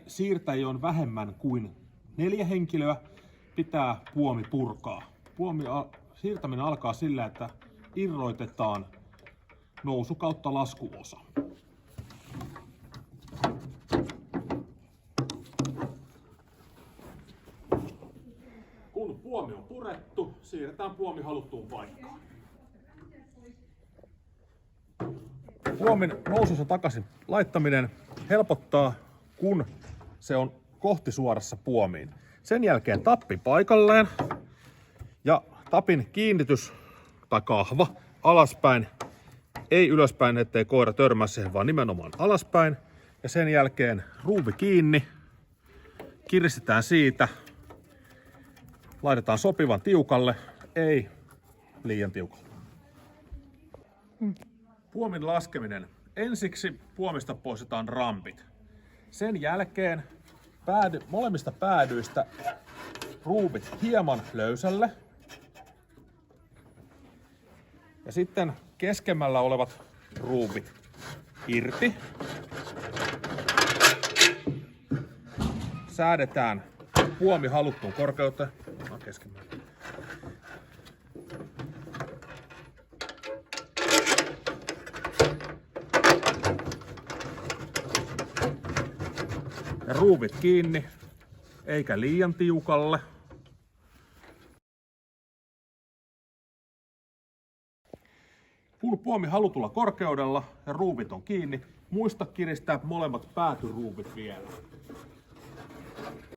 Siirtäjiä on vähemmän kuin 4 henkilöä, pitää puomi purkaa. Siirtäminen alkaa sillä, että irrotetaan nousu- kautta laskuosa. Kun puomi on purettu, siirretään puomi haluttuun paikkaan. Puomin nousussa takaisin laittaminen helpottaa, kun se on kohtisuorassa puomiin. Sen jälkeen tappi paikalleen ja tapin kiinnitys tai kahva alaspäin, ei ylöspäin, ettei koira törmää siihen, vaan nimenomaan alaspäin. Ja sen jälkeen ruuvi kiinni, kiristetään siitä, laitetaan sopivan tiukalle, ei liian tiukalle. Puomin laskeminen. Ensiksi puomista poistetaan rampit. Sen jälkeen molemmista päädyistä ruuvit hieman löysälle. Ja sitten keskemmällä olevat ruuvit irti. Säädetään puomi haluttuun korkeuteen. Keskemmällä. Ja ruuvit kiinni, eikä liian tiukalle. Kun puomi halutulla korkeudella ja ruuvit on kiinni, muista kiristää molemmat päätyruuvit vielä.